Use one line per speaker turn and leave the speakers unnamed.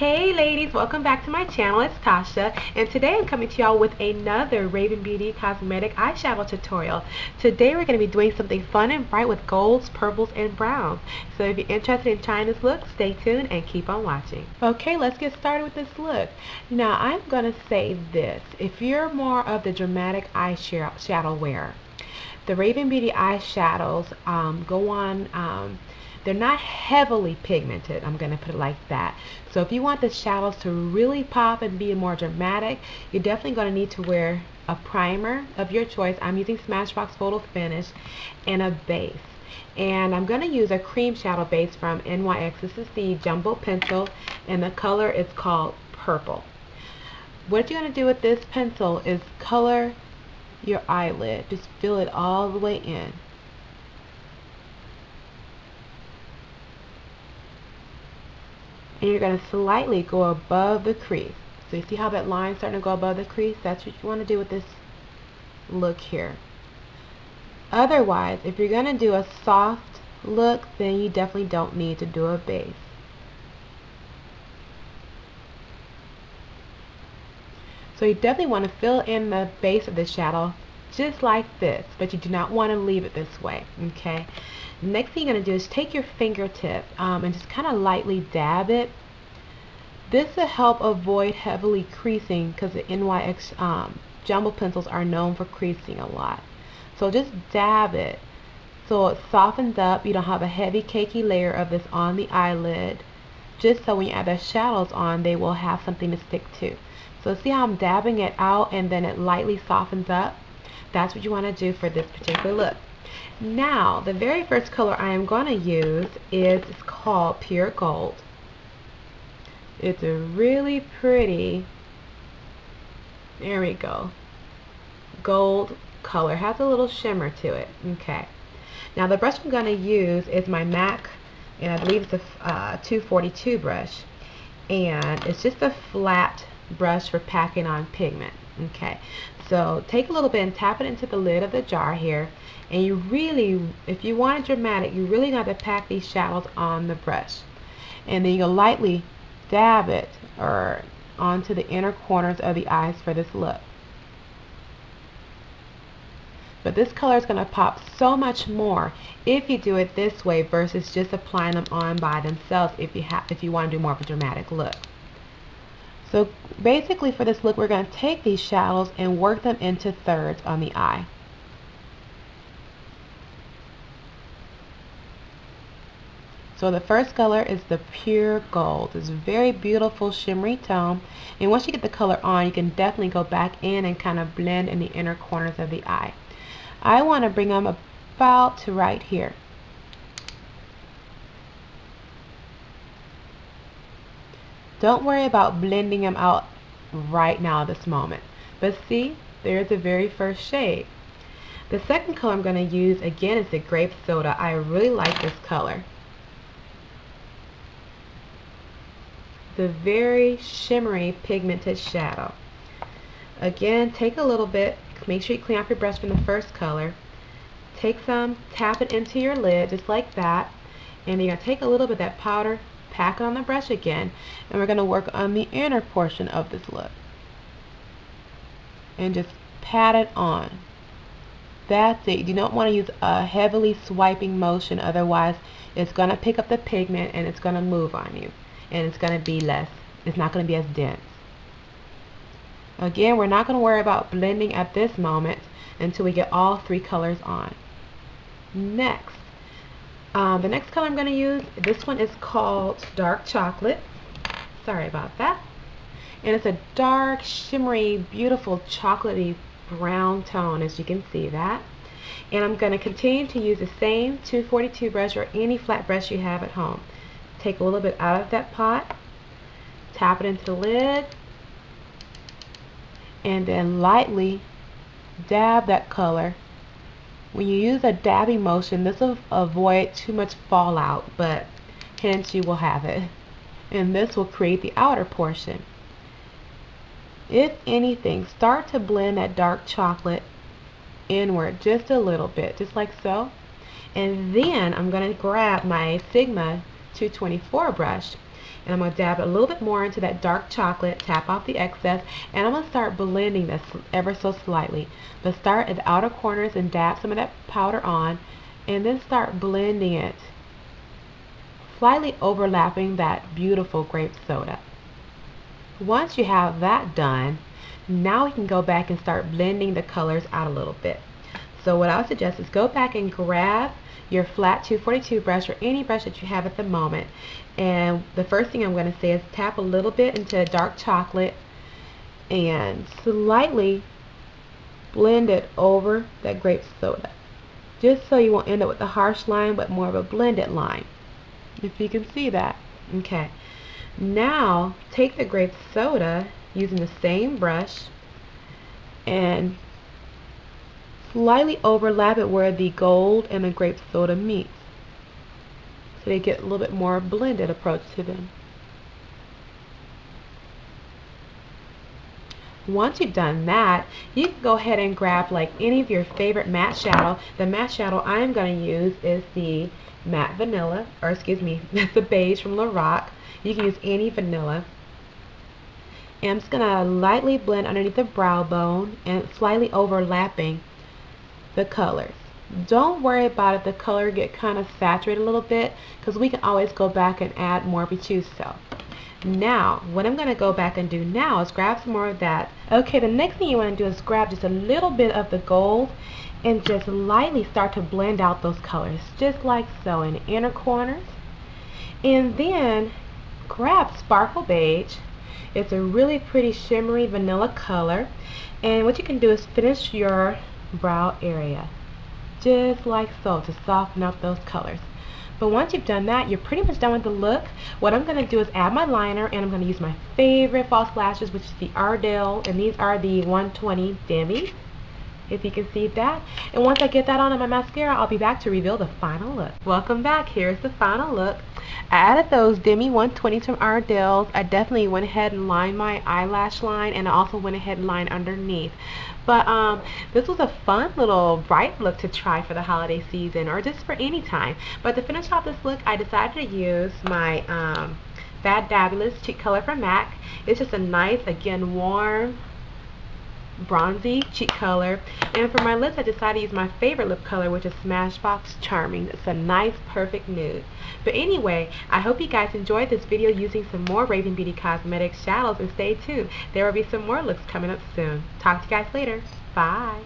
Hey ladies, welcome back to my channel. It's Tasha, and today I'm coming to y'all with another Raving Beauty cosmetic eyeshadow tutorial. Today we're going to be doing something fun and bright with golds, purples, and browns. So if you're interested in trying this look, stay tuned and keep on watching. Okay, let's get started with this look. Now I'm going to say this: if you're more of the dramatic eyeshadow wearer, the Raving Beauty eyeshadows go on. They're not heavily pigmented, I'm going to put it like that. So if you want the shadows to really pop and be more dramatic, you're definitely going to need to wear a primer of your choice. I'm using Smashbox Photo Finish and a base. And I'm going to use a cream shadow base from NYX. This is the Jumbo Pencil, and the color is called Purple. What you're going to do with this pencil is color your eyelid. Just fill it all the way in. And you're going to slightly go above the crease. So you see how that line's starting to go above the crease? That's what you want to do with this look here. Otherwise, if you're going to do a soft look, then you definitely don't need to do a base. So you definitely want to fill in the base of the shadow just like this, but you do not want to leave it this way, okay? Next thing you're going to do is take your fingertip and just kind of lightly dab it. This will help avoid heavily creasing, because the NYX jumbo pencils are known for creasing a lot. So just dab it so it softens up. You don't have a heavy cakey layer of this on the eyelid, just so when you add the shadows on, they will have something to stick to. So see how I'm dabbing it out and then it lightly softens up? That's what you want to do for this particular look. Now, the very first color I am going to use is called Pure Gold. It's a really pretty, there we go, gold color. It has a little shimmer to it. Okay. Now the brush I'm going to use is my MAC, and I believe it's a 242 brush, and it's just a flat brush for packing on pigment. Okay, so take a little bit and tap it into the lid of the jar here, and you really, if you want it dramatic, you really got to pack these shadows on the brush, and then you'll lightly dab it or onto the inner corners of the eyes for this look. But this color is going to pop so much more if you do it this way versus just applying them on by themselves if you want to do more of a dramatic look. So basically for this look, we're going to take these shadows and work them into thirds on the eye. So the first color is the Pure Gold. It's a very beautiful shimmery tone, and once you get the color on, you can definitely go back in and kind of blend in the inner corners of the eye. I want to bring them about to right here. Don't worry about blending them out right now this moment. But see, there's the very first shade. The second color I'm going to use again is the Grape Soda. I really like this color. The very shimmery pigmented shadow. Again, take a little bit, make sure you clean off your brush from the first color. Take some, tap it into your lid just like that, and you're going to take a little bit of that powder, pack it on the brush again, and we're going to work on the inner portion of this look and just pat it on. That's it. You don't want to use a heavily swiping motion, otherwise it's going to pick up the pigment and it's going to move on you, and it's going to be less, it's not going to be as dense. Again, we're not going to worry about blending at this moment until we get all three colors on. Next, the next color I'm going to use, this one is called Dark Chocolate. Sorry about that. And it's a dark, shimmery, beautiful, chocolatey brown tone, as you can see that. And I'm going to continue to use the same 242 brush or any flat brush you have at home. Take a little bit out of that pot, tap it into the lid, and then lightly dab that color. When you use a dabbing motion, this will avoid too much fallout, but hence you will have it. And this will create the outer portion. If anything, start to blend that dark chocolate inward just a little bit, just like so. And then I'm going to grab my Sigma 224 brush, And I'm going to dab it a little bit more into that dark chocolate, tap off the excess, and I'm going to start blending this ever so slightly. But start at the outer corners and dab some of that powder on, and then start blending it, slightly overlapping that beautiful grape soda. Once you have that done, now we can go back and start blending the colors out a little bit. So what I would suggest is go back and grab your flat 242 brush or any brush that you have at the moment, and the first thing I'm going to say is tap a little bit into dark chocolate and slightly blend it over that grape soda, just so you won't end up with a harsh line but more of a blended line, if you can see that. Okay, now take the grape soda using the same brush and slightly overlap it where the gold and the grape soda meets, so they get a little bit more blended approach to them. Once you've done that, you can go ahead and grab like any of your favorite matte shadow. The matte shadow I'm going to use is the matte vanilla, or excuse me, the beige from Lorac. You can use any vanilla. And I'm just going to lightly blend underneath the brow bone and slightly overlapping the colors. Don't worry about if the color get kind of saturated a little bit, because we can always go back and add more if we choose so. Now, what I'm going to go back and do now is grab some more of that. Okay, the next thing you want to do is grab just a little bit of the gold and just lightly start to blend out those colors, just like so, in the inner corners. And then grab Sparkle Beige. It's a really pretty shimmery vanilla color, and what you can do is finish your brow area, just like so, to soften up those colors. But once you've done that, you're pretty much done with the look. What I'm going to do is add my liner, and I'm going to use my favorite false lashes, which is the Ardels, and these are the 120 Demis, if you can see that. And once I get that on my mascara, I'll be back to reveal the final look. Welcome back. Here's the final look. I added those Demi 120s from Ardels. I definitely went ahead and lined my eyelash line, and I also went ahead and lined underneath. But this was a fun little bright look to try for the holiday season, or just for any time. But to finish off this look, I decided to use my Bad Dabulous cheek color from MAC. It's just a nice, again, warm, bronzy cheek color. And for my lips, I decided to use my favorite lip color, which is Smashbox Charming. It's a nice, perfect nude. But anyway, I hope you guys enjoyed this video using some more Raving Beauty Cosmetics shadows, and stay tuned. There will be some more looks coming up soon. Talk to you guys later. Bye.